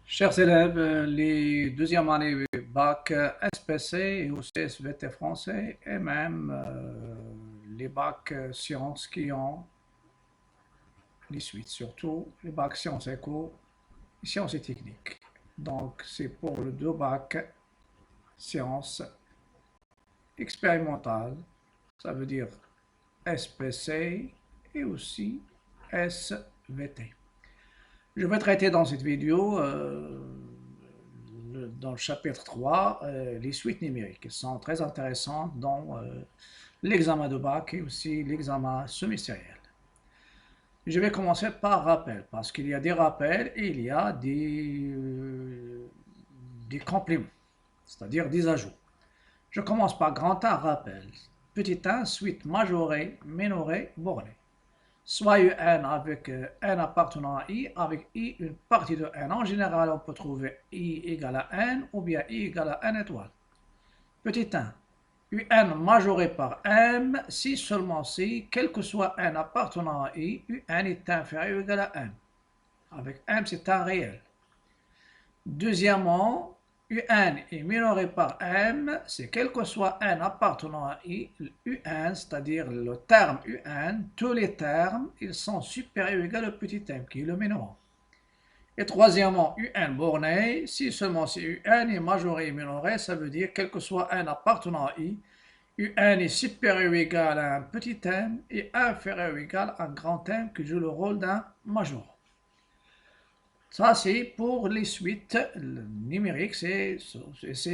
Chers élèves, les deuxième année bac SPC et aussi SVT français et même les bacs sciences qui ont les suites, surtout les bacs sciences éco, sciences et techniques. Donc c'est pour le deux bacs sciences expérimentales, ça veut dire SPC et aussi SVT. Je vais traiter dans cette vidéo dans le chapitre 3, les suites numériques. Elles sont très intéressantes dans l'examen de bac et aussi l'examen semestriel. Je vais commencer par rappel, parce qu'il y a des rappels et il y a des compléments, c'est-à-dire des ajouts. Je commence par grand A, rappel. Petit 1, suite majorée, minorée, bornée. Soit un avec n appartenant à i, avec i une partie de n. En général, on peut trouver i égale à n ou bien i égale à n étoile. Petit 1. un majoré par m si seulement si, quel que soit n appartenant à i, un est inférieur ou égal à n. Avec m, c'est un réel. Deuxièmement, un est minoré par m, c'est quel que soit n appartenant à i, un, c'est-à-dire le terme un, tous les termes, ils sont supérieurs ou égaux au petit m, qui est le minorant. Et troisièmement, un borné, si seulement si un est majoré et minoré, ça veut dire quel que soit n appartenant à i, un est supérieur ou égal à un petit m et inférieur ou égal à un grand m qui joue le rôle d'un majorant. Ça, c'est pour les suites numériques. Ces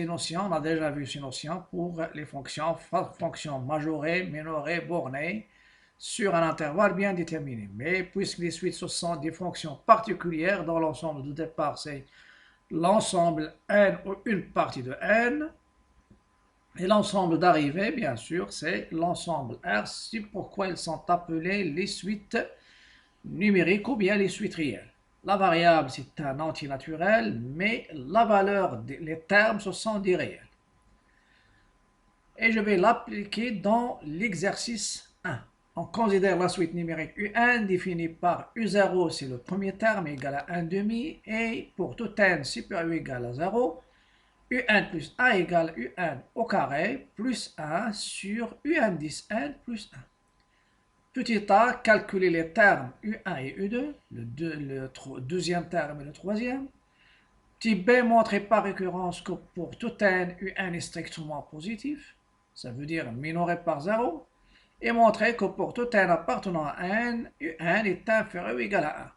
notions, on a déjà vu ces notions pour les fonctions majorées, minorées, bornées, sur un intervalle bien déterminé. Mais puisque les suites ce sont des fonctions particulières, dans l'ensemble de départ, c'est l'ensemble n ou une partie de n. Et l'ensemble d'arrivée, bien sûr, c'est l'ensemble R. C'est pourquoi ils sont appelés les suites numériques ou bien les suites réelles. La variable, c'est un antinaturel, mais la valeur, les termes, ce sont des réels. Et je vais l'appliquer dans l'exercice 1. On considère la suite numérique U1 définie par U0, c'est le premier terme, égal à 1 demi, et pour tout n supérieur ou égal à 0, U1 plus 1 égale U1 au carré plus 1 sur U1 10 n plus 1. Petit a, calculer les termes U1 et U2, le deuxième terme et le troisième. Petit b, montrer par récurrence que pour tout n, U1 est strictement positif, ça veut dire minoré par 0, et montrer que pour tout n appartenant à n, U1 est inférieur ou égal à 1.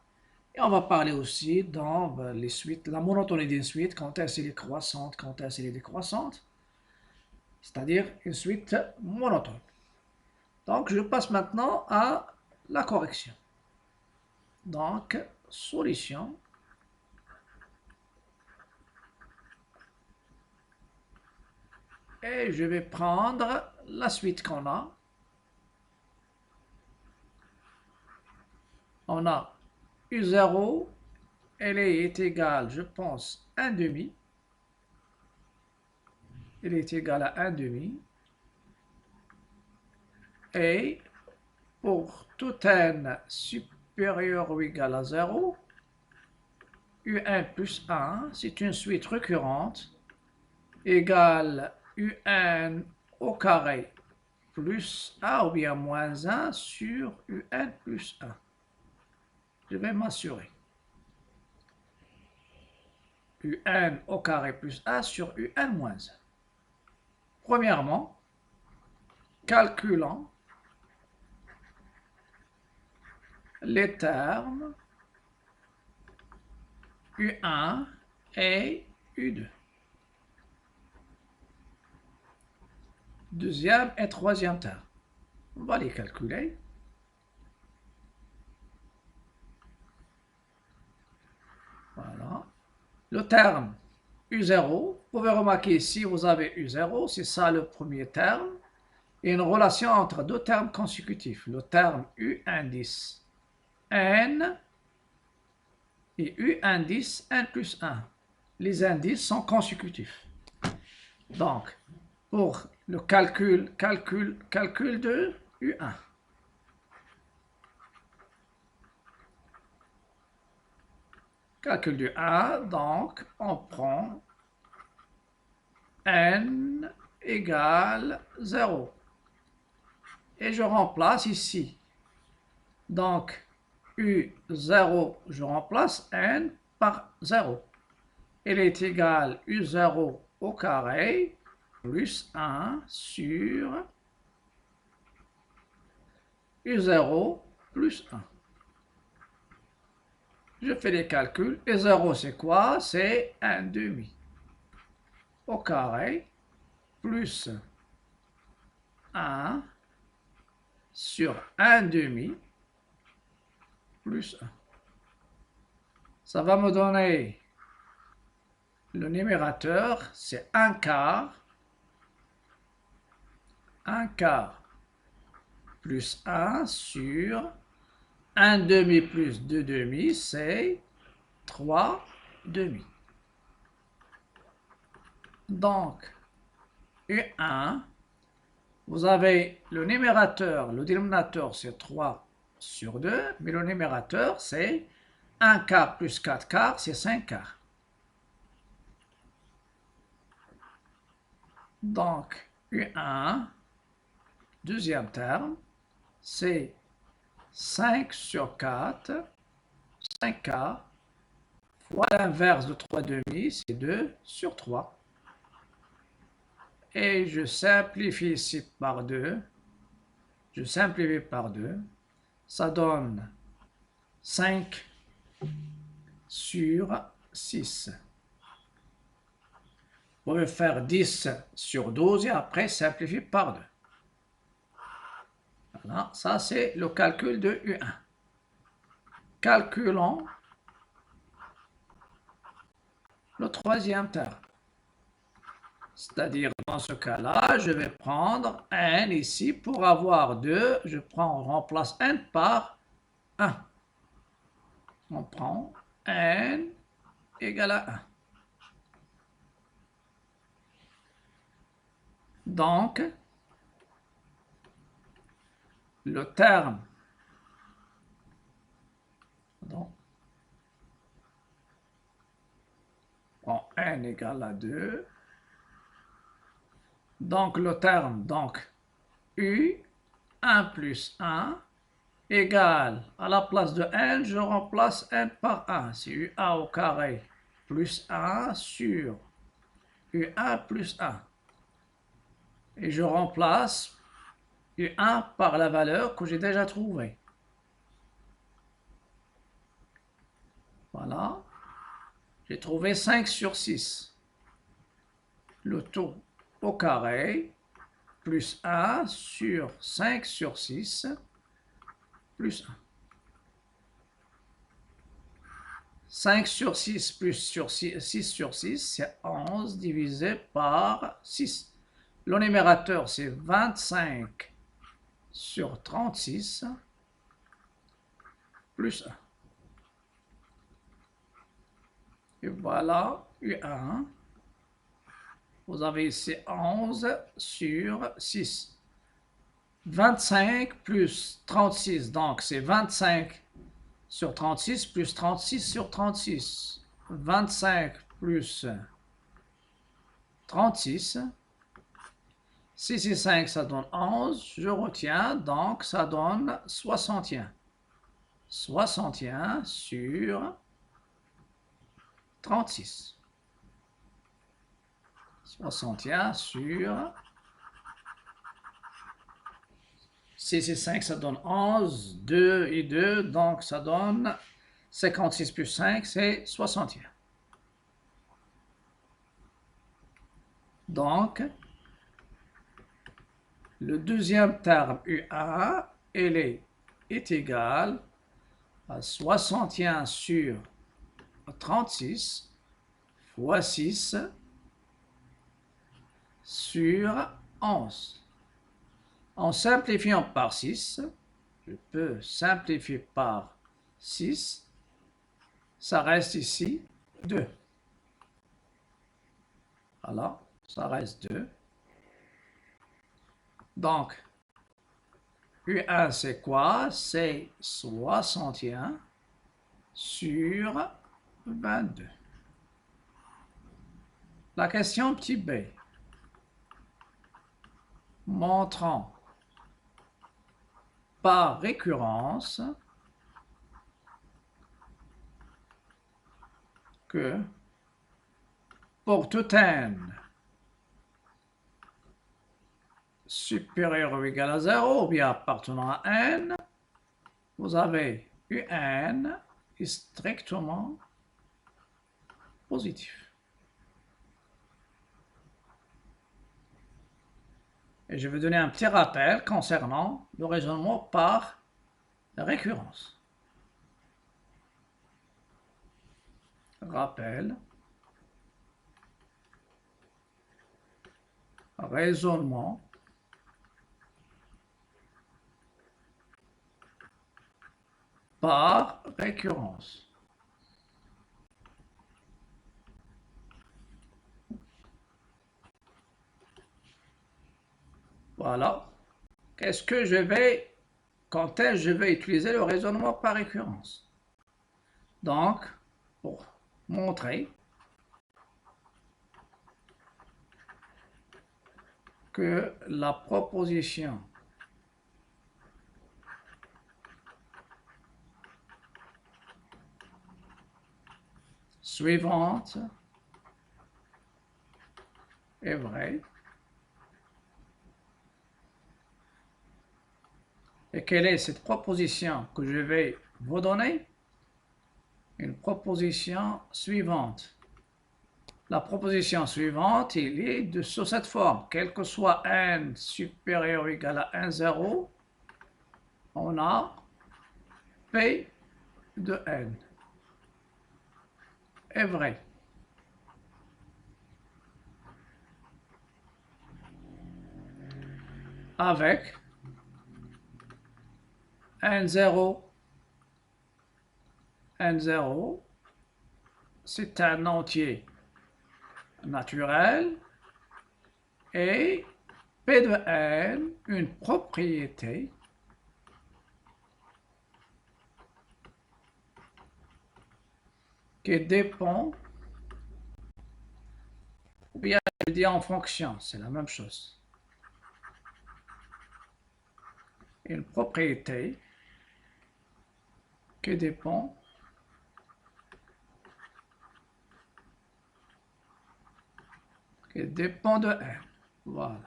Et on va parler aussi dans les suites, la monotonie d'une suite, quand elle est croissante, quand elle est décroissante, c'est-à-dire une suite monotone. Donc, je passe maintenant à la correction. Donc, solution. Et je vais prendre la suite qu'on a. On a U0, elle est égale, je pense, 1 demi. Elle est égale à 1 demi. Et pour tout n supérieur ou égal à 0, U1 plus 1, c'est une suite récurrente, égale U1 au carré plus 1 ou bien moins 1 sur UN plus 1. Je vais m'assurer. UN au carré plus 1 sur UN moins 1. Premièrement, calculant les termes U1 et U2. Deuxième et troisième terme. On va les calculer. Voilà. Le terme U0, vous pouvez remarquer ici, vous avez U0, c'est ça le premier terme, et une relation entre deux termes consécutifs, le terme U indice n et U indice n plus 1. Les indices sont consécutifs. Donc, pour le calcul de U1. Calcul du 1, donc on prend n égale 0. Et je remplace ici. Donc, U0, je remplace n par 0. Il est égal U0 au carré plus 1 sur U0 plus 1. Je fais les calculs. U0, c'est quoi? C'est 1 demi au carré plus 1 sur 1 demi plus 1. Ça va me donner le numérateur, c'est 1 quart. 1 quart plus 1 sur 1 demi plus 2 demi, c'est 3 demi. Donc, U1, vous avez le numérateur, le dénominateur c'est 3 sur 2, mais le numérateur c'est 1 quart plus 4 quarts, c'est 5 quarts. Donc, U1, deuxième terme, c'est 5 sur 4, 5 quarts, fois l'inverse de 3 demi, c'est 2 sur 3. Et je simplifie ici par 2. Je simplifie par 2. Ça donne 5 sur 6. Vous pouvez faire 10 sur 12 et après simplifier par 2. Voilà, ça c'est le calcul de U1. Calculons le troisième terme. C'est-à-dire, dans ce cas-là, je vais prendre n ici pour avoir 2. On remplace n par 1. On prend n égale à 1. Donc, le terme prend n égale à 2. Donc, le terme, U, 1 plus 1, égale, à la place de n, je remplace n par 1. C'est UA au carré plus 1 sur U1 plus 1. Et je remplace U1 par la valeur que j'ai déjà trouvée. Voilà. J'ai trouvé 5 sur 6. Le tout au carré plus 1 sur 5 sur 6 plus 1. 5 sur 6 plus sur 6 sur 6, c'est 11 divisé par 6. Le numérateur, c'est 25 sur 36 plus 1. Et voilà, U1. Vous avez ici 11 sur 6. 25 plus 36, donc c'est 25 sur 36 plus 36 sur 36. 25 plus 36. 6 et 5, ça donne 11. Je retiens, donc ça donne 61. 61 sur 36. 61 sur 6 et 5, ça donne 11. 2 et 2, donc ça donne 56 plus 5, c'est 61. Donc, le deuxième terme U1, est égal à 61 sur 36 fois 6 sur 11. En simplifiant par 6, je peux simplifier par 6, ça reste ici 2. Voilà, ça reste 2. Donc, U1 c'est quoi? C'est 61 sur 22. La question petit b. Montrant par récurrence que pour tout n supérieur ou égal à 0 ou bien appartenant à n, vous avez un est strictement positif. Et je vais donner un petit rappel concernant le raisonnement par récurrence. Rappel. Raisonnement par récurrence. Voilà. Qu'est-ce que je vais, quand est-ce que je vais utiliser le raisonnement par récurrence? Donc, pour montrer que la proposition suivante est vraie. Et quelle est cette proposition que je vais vous donner? Une proposition suivante. La proposition suivante, il est sous cette forme. Quel que soit n supérieur ou égal à 1, 0, on a P de n est vrai. Avec n0, n0, c'est un entier naturel et P de n, une propriété qui dépend, ou bien je dis en fonction, c'est la même chose. Une propriété qui dépend de n. Voilà.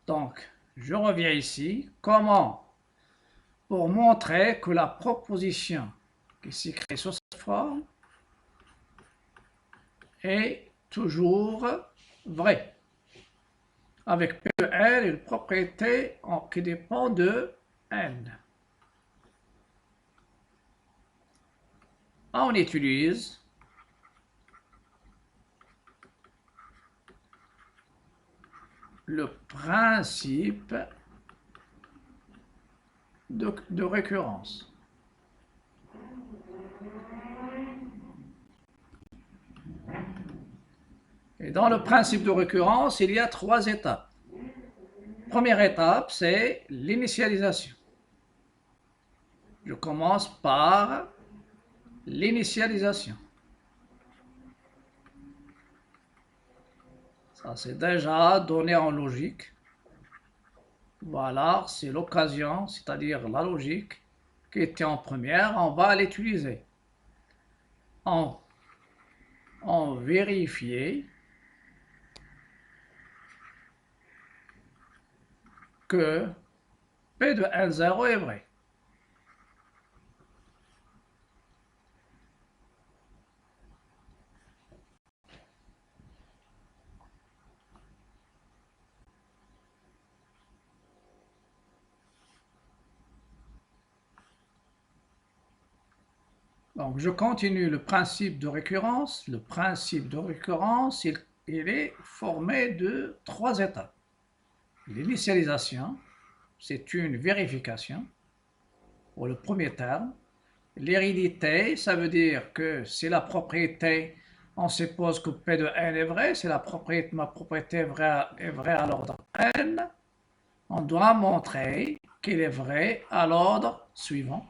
Donc, je reviens ici. Comment? Pour montrer que la proposition qui s'écrit sous cette forme est toujours vraie. Avec P de n, une propriété qui dépend de n. On utilise le principe de récurrence. Et dans le principe de récurrence, il y a 3 étapes. Première étape, c'est l'initialisation. Je commence par l'initialisation. Ça, c'est déjà donné en logique. Voilà, c'est l'occasion, c'est-à-dire la logique qui était en première, on va l'utiliser. On vérifier que P de N0 est vrai. Donc, je continue le principe de récurrence. Le principe de récurrence, il est formé de 3 étapes. L'initialisation, c'est une vérification pour le premier terme. L'hérédité, ça veut dire que si la propriété, on suppose que P de n est vrai, si ma propriété est vraie à l'ordre n, on doit montrer qu'il est vrai à l'ordre suivant.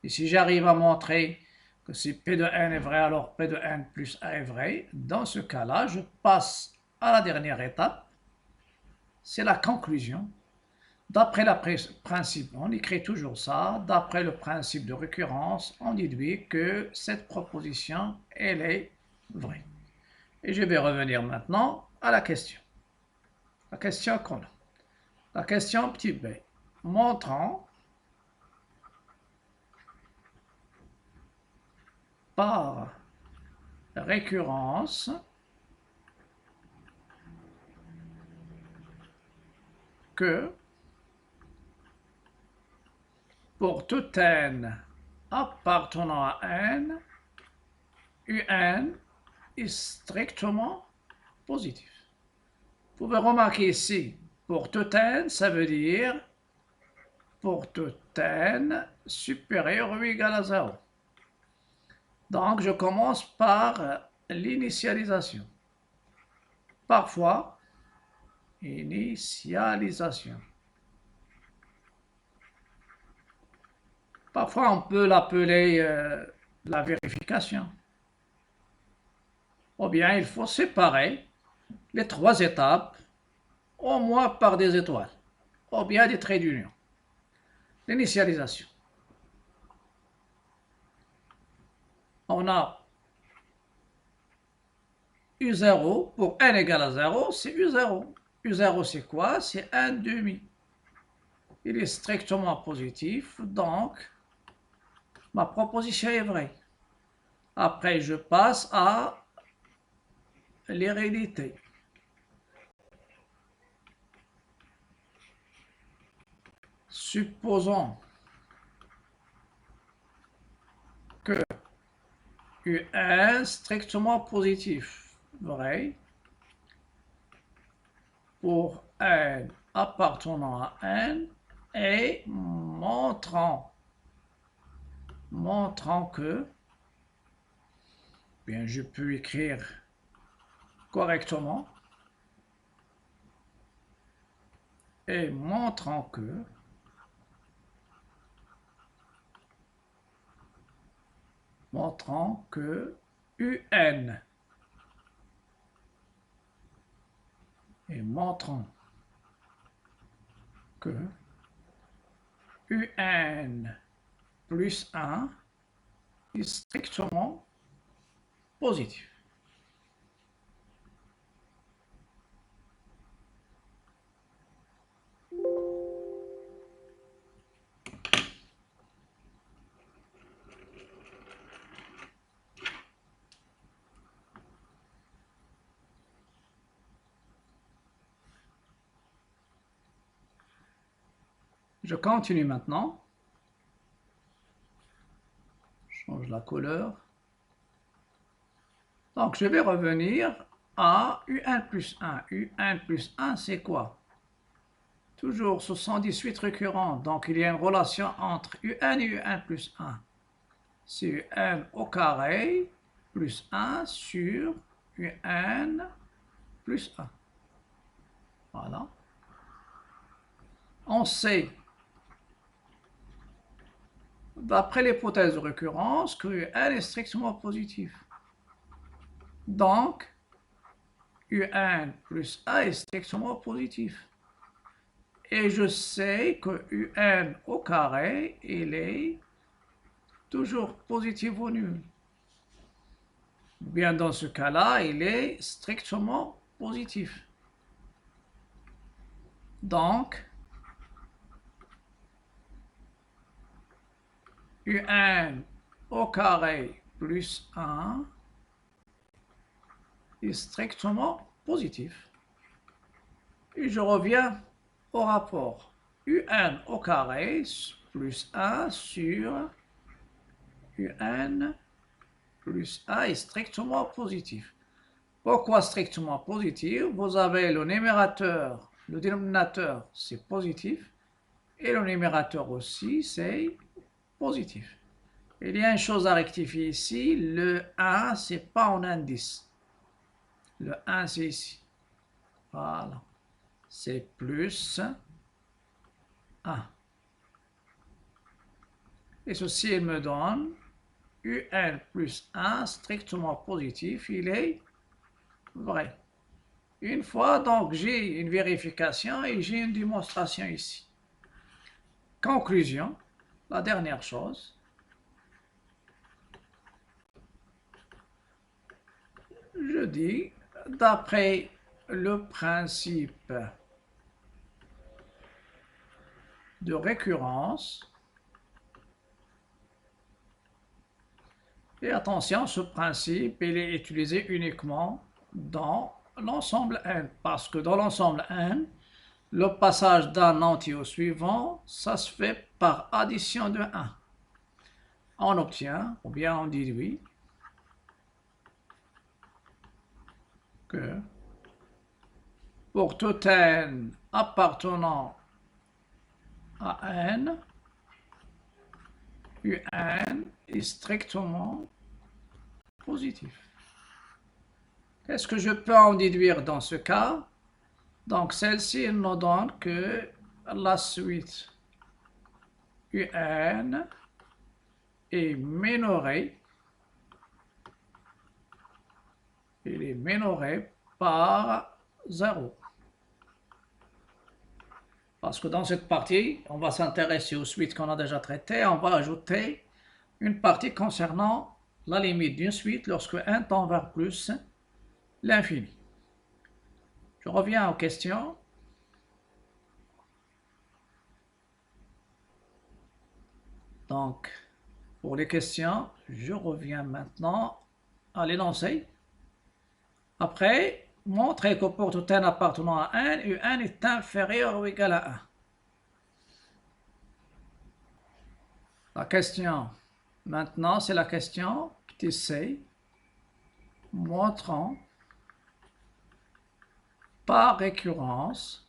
Et si j'arrive à montrer que si P de n est vrai, alors P de n plus A est vrai, dans ce cas-là, je passe à la dernière étape, c'est la conclusion. D'après le principe, on écrit toujours ça, d'après le principe de récurrence, on déduit que cette proposition, elle est vraie. Et je vais revenir maintenant à la question. La question qu'on a. La question petit b, montrant par récurrence que pour tout n appartenant à n, un est strictement positif. Vous pouvez remarquer ici, pour tout n, ça veut dire pour tout n supérieur ou égal à 0. Donc, je commence par l'initialisation. Parfois, initialisation. Parfois, on peut l'appeler la vérification. Ou bien, il faut séparer les trois étapes, au moins par des étoiles, ou bien des traits d'union. L'initialisation. On a U0 pour n égale à 0, c'est U0. U0, c'est quoi? C'est 1 demi. Il est strictement positif, donc ma proposition est vraie. Après, je passe à l'hérédité. Supposons que Un strictement positif, vrai, pour n appartenant à n et montrant que, bien je peux écrire correctement, et montrant que UN et montrant que UN plus 1 est strictement positif. Je continue maintenant. Je change la couleur. Donc, je vais revenir à UN plus 1. UN plus 1, c'est quoi? Toujours 78 récurrents. Donc, il y a une relation entre UN et UN plus 1. C'est UN au carré plus 1 sur UN plus 1. Voilà. On sait, d'après l'hypothèse de récurrence, que UN est strictement positif. Donc, UN plus A est strictement positif. Et je sais que UN au carré, il est toujours positif ou nul. Bien, dans ce cas-là, il est strictement positif. Donc, UN au carré plus 1 est strictement positif. Et je reviens au rapport. UN au carré plus 1 sur UN plus A est strictement positif. Pourquoi strictement positif? Vous avez le numérateur, le dénominateur, c'est positif, et le numérateur aussi, c'est positif. Il y a une chose à rectifier ici, le 1, c'est pas en indice. Le 1, c'est ici. Voilà. C'est plus 1. Et ceci, il me donne UN plus 1 strictement positif, il est vrai. Une fois, donc, j'ai une vérification et j'ai une démonstration ici. Conclusion, la dernière chose. Je dis, d'après le principe de récurrence, et attention, ce principe, il est utilisé uniquement dans l'ensemble N, parce que dans l'ensemble N, le passage d'un entier au suivant, ça se fait par addition de 1. On obtient, ou bien on déduit, que pour tout N appartenant à N, UN est strictement positif. Qu'est-ce que je peux en déduire dans ce cas? Donc celle-ci nous donne que la suite UN est minorée. Il est minoré par 0. Parce que dans cette partie, on va s'intéresser aux suites qu'on a déjà traitées. On va ajouter une partie concernant la limite d'une suite lorsque n tend vers plus l'infini. Je reviens aux questions. Donc, pour les questions, je reviens maintenant à l'énoncé. Après, montrer que pour tout n appartenant à n, un est inférieur ou égal à 1. La question maintenant, c'est la question petit c, montrant par récurrence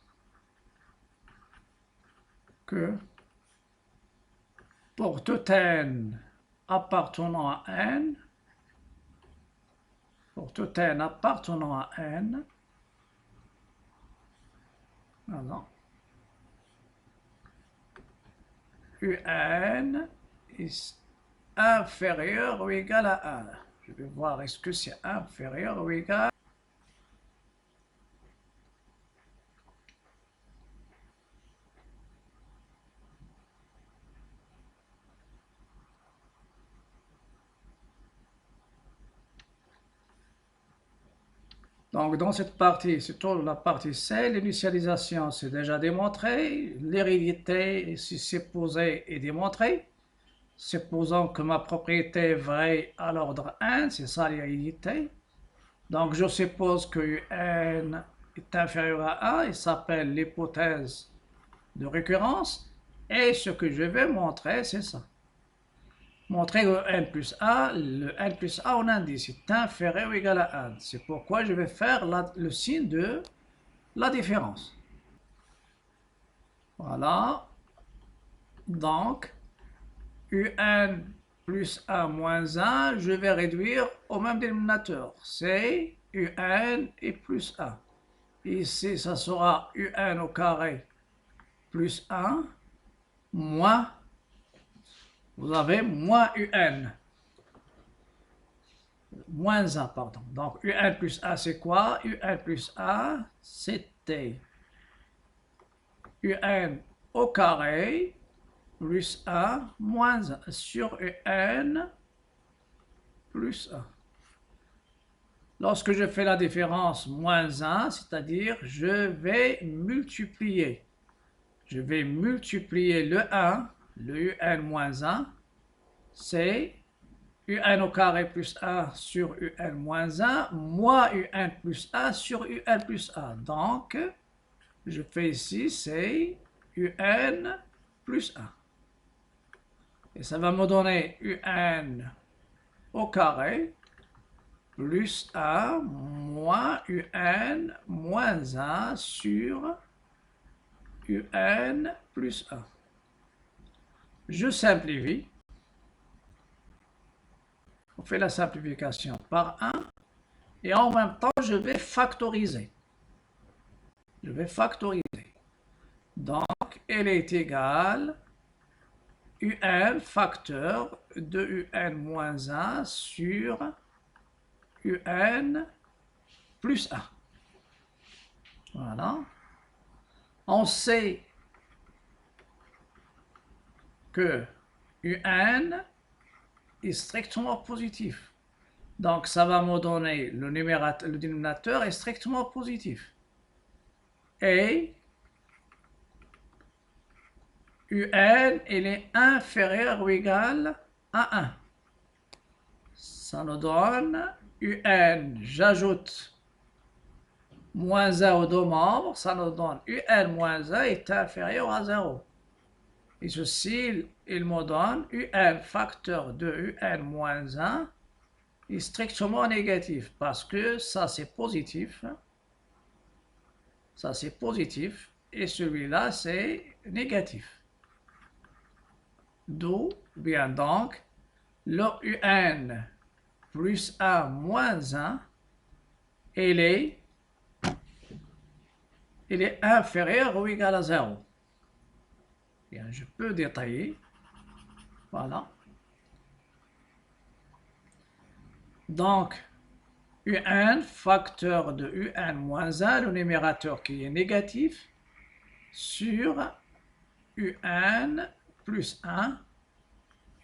que pour tout n appartenant à n, pour tout n appartenant à n, un est inférieur ou égal à 1. Je vais voir est-ce que c'est inférieur ou égal. Donc, dans cette partie, c'est toute la partie C, l'initialisation, c'est déjà démontré. L'hérédité, si c'est posé, est démontré. Supposons que ma propriété est vraie à l'ordre n, c'est ça l'hérédité. Donc, je suppose que n est inférieur à 1, il s'appelle l'hypothèse de récurrence. Et ce que je vais montrer, c'est ça. Montrer que n plus a, le n plus a en indice est inférieur ou égal à 1. C'est pourquoi je vais faire le signe de la différence. Voilà. Donc, un plus 1 moins 1, je vais réduire au même dénominateur. C'est un et plus 1. Ici, ça sera un au carré plus 1 moins, vous avez moins un. Moins 1, pardon. Donc, un plus 1, c'est quoi? Un plus 1, c'était un au carré plus 1 moins 1 sur un plus 1. Lorsque je fais la différence moins 1, c'est-à-dire je vais multiplier. Je vais multiplier le 1, le un moins 1, c'est un au carré plus 1 sur un moins 1, moins un plus 1 sur un plus 1. Donc, je fais ici, c'est un plus 1. Et ça va me donner un au carré plus 1 moins un moins 1 sur un plus 1. Je simplifie. On fait la simplification par 1 et en même temps je vais factoriser. Je vais factoriser. Donc elle est égale UN facteur de UN moins 1 sur UN plus 1. Voilà. On sait que UN est strictement positif. Donc ça va me donner le dénominateur est strictement positif. Et UN, il est inférieur ou égal à 1. Ça nous donne UN, j'ajoute moins 1 aux deux membres, ça nous donne UN moins 1 est inférieur à 0. Et ceci, il me donne UN facteur de UN moins 1 est strictement négatif parce que ça c'est positif. Ça c'est positif et celui-là c'est négatif. D'où bien donc le UN plus 1 moins 1 il est inférieur ou égal à 0. Bien, je peux détailler. Voilà. Donc, UN facteur de UN moins 1, le numérateur qui est négatif, sur UN plus 1,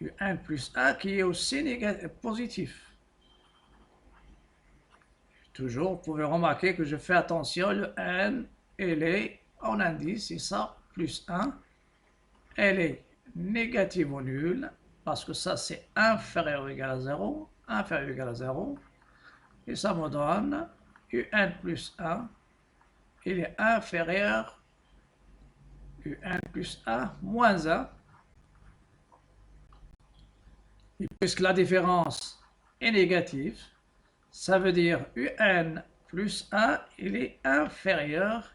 UN plus 1 qui est aussi positif. Toujours, vous pouvez remarquer que je fais attention, le N, elle est en indice, et ça, plus 1, elle est négative ou nulle, parce que ça c'est inférieur ou égal à 0, inférieur ou égal à 0, et ça me donne UN plus 1, il est inférieur UN plus 1 moins 1, et puisque la différence est négative, ça veut dire UN plus 1, il est inférieur,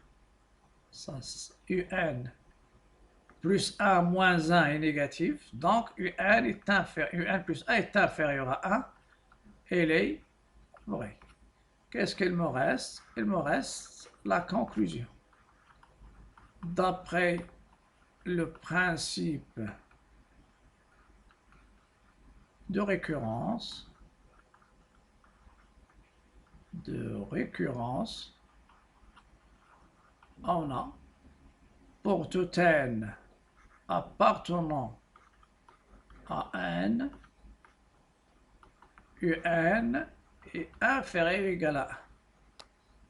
ça, UN plus 1 moins 1 est négatif, donc UN plus 1 est inférieur à 1, il est vrai. Qu'est-ce qu'il me reste? Il me reste la conclusion. D'après le principe de récurrence, on a pour tout n appartenant à n, UN est inférieur ou égal à 1.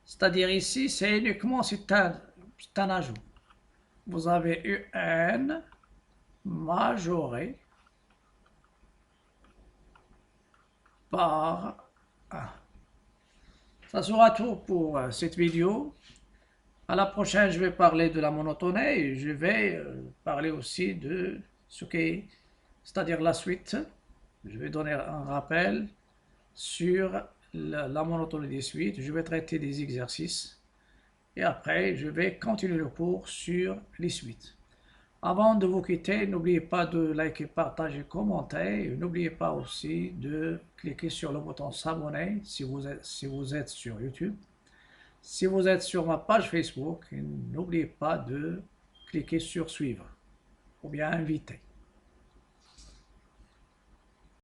C'est-à-dire ici, c'est uniquement c'est un ajout. Vous avez UN majoré par 1. Ça sera tout pour cette vidéo. À la prochaine, je vais parler de la monotonie et je vais parler aussi de ce qu'est, c'est-à-dire la suite. Je vais donner un rappel sur la monotonie des suites. Je vais traiter des exercices et après, je vais continuer le cours sur les suites. Avant de vous quitter, n'oubliez pas de liker, partager, commenter. N'oubliez pas aussi de cliquer sur le bouton s'abonner si vous êtes sur YouTube. Si vous êtes sur ma page Facebook, n'oubliez pas de cliquer sur suivre ou bien inviter.